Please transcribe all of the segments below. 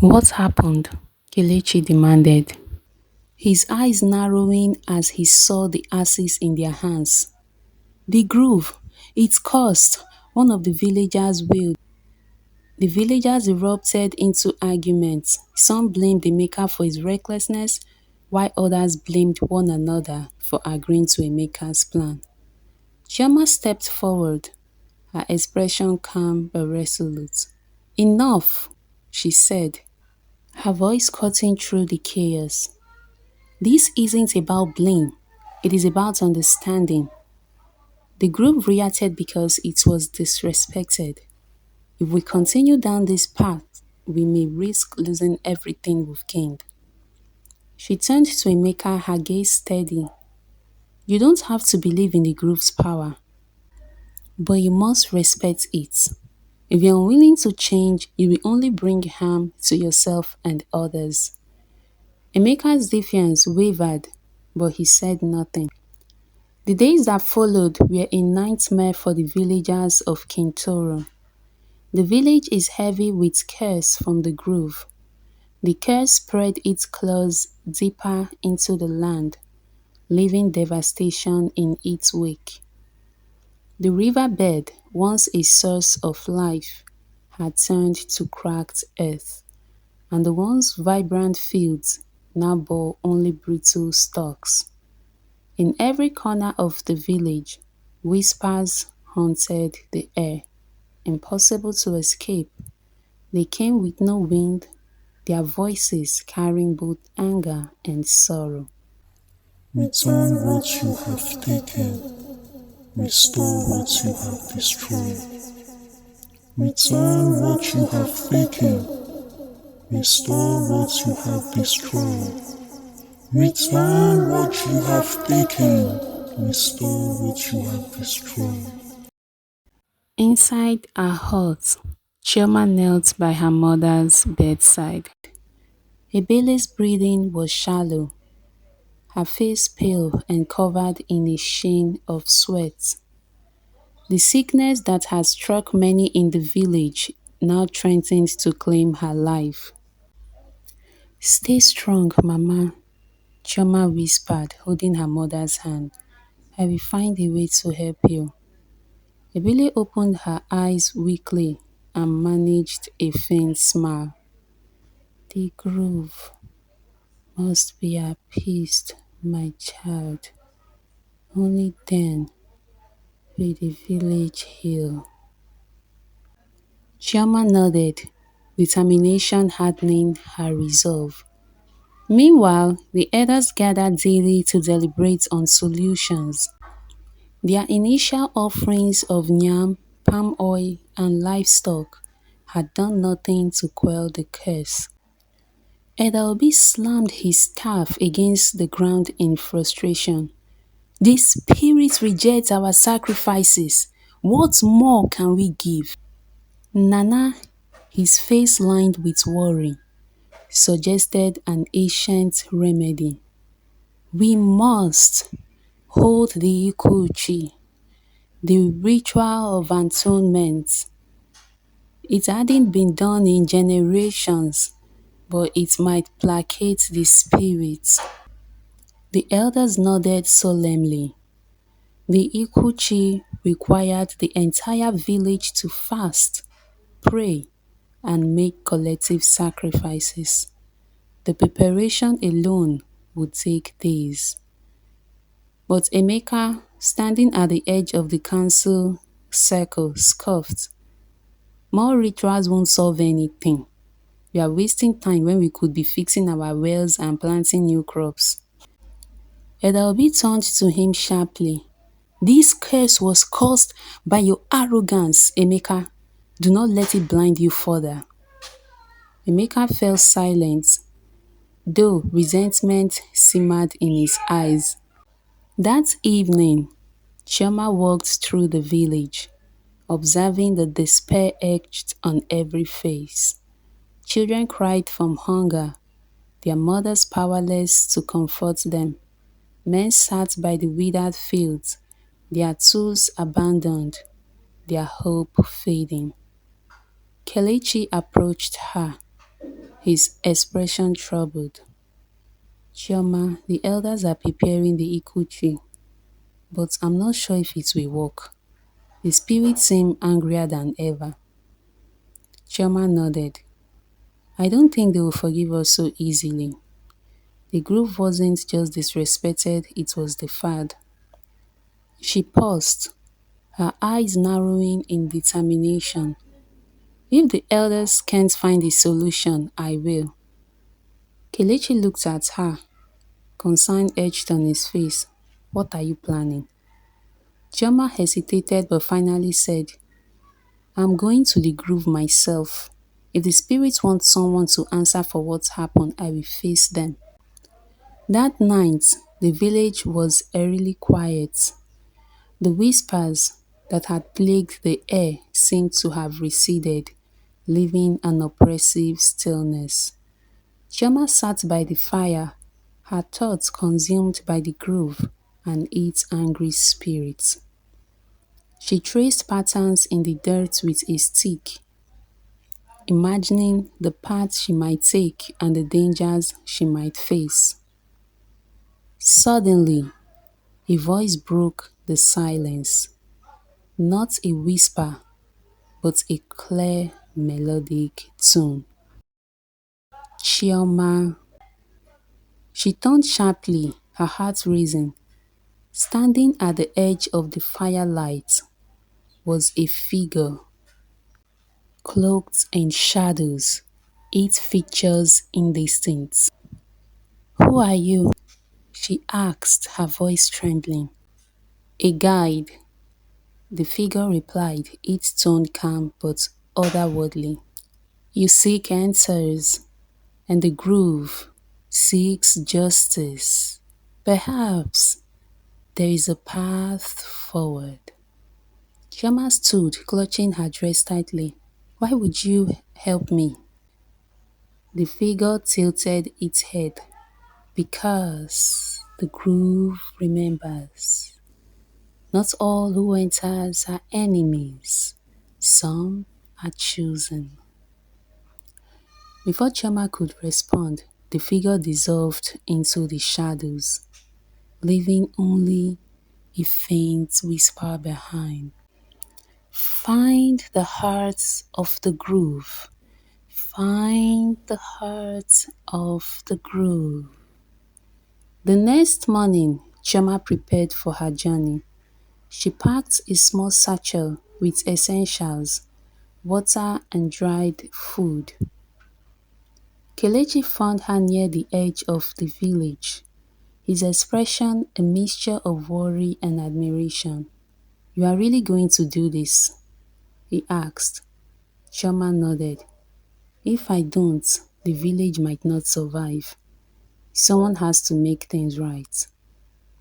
What happened? Kelechi demanded, his eyes narrowing as he saw the axes in their hands. The groove, it caused, one of the villagers wailed. The villagers erupted into arguments. Some blamed the maker for his recklessness, while others blamed one another for agreeing to a maker's plan. Chioma stepped forward, her expression calm but resolute. Enough, she said, her voice cutting through the chaos. This isn't about blame, it is about understanding. The group reacted because it was disrespected. If we continue down this path, we may risk losing everything we've gained. She turned to Emeka, her gaze steady. You don't have to believe in the group's power, but you must respect it. If you're unwilling to change, you will only bring harm to yourself and others. Emeka's defiance wavered, but he said nothing. The days that followed were a nightmare for the villagers of Kintoro. The village is heavy with curse from the grove. The curse spread its claws deeper into the land, leaving devastation in its wake. The riverbed, once a source of life, had turned to cracked earth, and the once vibrant fields now bore only brittle stalks. In every corner of the village, whispers haunted the air, impossible to escape. They came with no wind, their voices carrying both anger and sorrow. Return what you have taken, restore what you have destroyed. Return what you have taken, restore what you have destroyed. Return what you have taken, restore what you have destroyed. Inside her hut, Chioma knelt by her mother's bedside. Ebele's breathing was shallow, her face pale and covered in a sheen of sweat. The sickness that had struck many in the village now threatened to claim her life. Stay strong, Mama, Chioma whispered, holding her mother's hand. I will find a way to help you. Ebele opened her eyes weakly and managed a faint smile. The grove must be appeased, my child. Only then will the village heal. Chioma nodded, determination hardening her resolve. Meanwhile, the elders gathered daily to deliberate on solutions. Their initial offerings of yam, palm oil, and livestock had done nothing to quell the curse. Elder Obi slammed his staff against the ground in frustration. The spirit rejects our sacrifices. What more can we give? Nana, his face lined with worry, suggested an ancient remedy. We must hold the Ikuchi, the ritual of atonement. It hadn't been done in generations, but it might placate the spirits. The elders nodded solemnly. The Ikuchi required the entire village to fast, pray, and make collective sacrifices. The preparation alone would take days. But Emeka, standing at the edge of the council circle, scoffed. More rituals won't solve anything. We are wasting time when we could be fixing our wells and planting new crops. Elder Obi turned to him sharply. This curse was caused by your arrogance, Emeka. Do not let it blind you further. Emeka fell silent, though resentment simmered in his eyes. That evening, Chioma walked through the village, observing the despair etched on every face. Children cried from hunger, their mothers powerless to comfort them. Men sat by the withered fields, their tools abandoned, their hope fading. Kelechi approached her. his expression troubled. Chioma, the elders are preparing the eco tree, but I'm not sure if it will work. The spirits seem angrier than ever. Chioma nodded. I don't think they will forgive us so easily. The group wasn't just disrespected, it was defied. She paused, her eyes narrowing in determination. If the elders can't find a solution, I will. Kelechi looked at her, concern etched on his face. What are you planning? Chioma hesitated but finally said, I'm going to the grove myself. If the spirits want someone to answer for what happened, I will face them. That night, the village was eerily quiet. The whispers that had plagued the air seemed to have receded, leaving an oppressive stillness. Chioma sat by the fire, her thoughts consumed by the grove and its angry spirits. She traced patterns in the dirt with a stick, imagining the paths she might take and the dangers she might face. Suddenly, a voice broke the silence, not a whisper, but a clear melodic tune. Chioma. She turned sharply, her heart racing. Standing at the edge of the firelight was a figure, cloaked in shadows, its features indistinct. Who are you? She asked, her voice trembling. A guide, the figure replied, its tone calm but otherworldly. You seek answers, and the groove seeks justice. Perhaps there is a path forward. Chioma stood, clutching her dress tightly. Why would you help me? The figure tilted its head. Because the groove remembers. Not all who enters are enemies. Some are chosen. Before Chioma could respond, the figure dissolved into the shadows, leaving only a faint whisper behind. Find the heart of the groove. Find the heart of the groove. The next morning, Chioma prepared for her journey. She packed a small satchel with essentials, water and dried food. Kelechi found her near the edge of the village, his expression a mixture of worry and admiration. You are really going to do this? He asked. Chioma nodded. If I don't, the village might not survive. Someone has to make things right.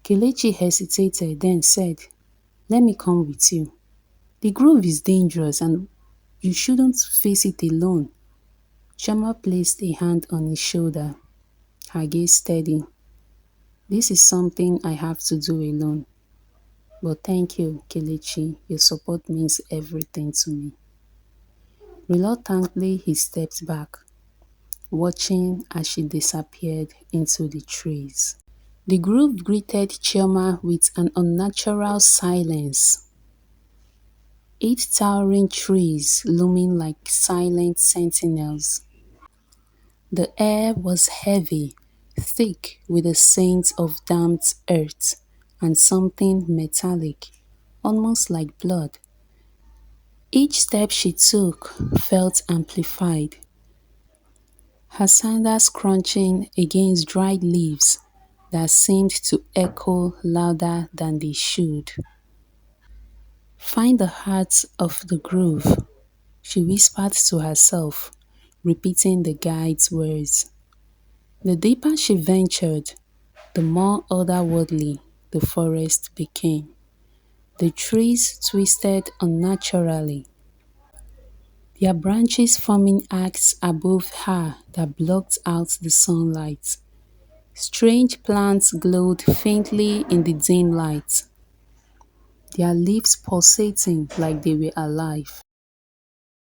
Kelechi hesitated, then said, let me come with you. The grove is dangerous and you shouldn't face it alone. Chioma placed a hand on his shoulder, her gaze steady. This is something I have to do alone. But thank you, Kelechi. Your support means everything to me. Reluctantly, he stepped back, watching as she disappeared into the trees. The group greeted Chioma with an unnatural silence, 8 towering trees looming like silent sentinels. The air was heavy, thick with the scent of damped earth and something metallic, almost like blood. Each step she took felt amplified, her sandals crunching against dried leaves that seemed to echo louder than they should. Find the heart of the groove, she whispered to herself, repeating the guide's words. The deeper she ventured, the more otherworldly the forest became. The trees twisted unnaturally, their branches forming arcs above her that blocked out the sunlight. Strange plants glowed faintly in the dim light, their leaves pulsating like they were alive.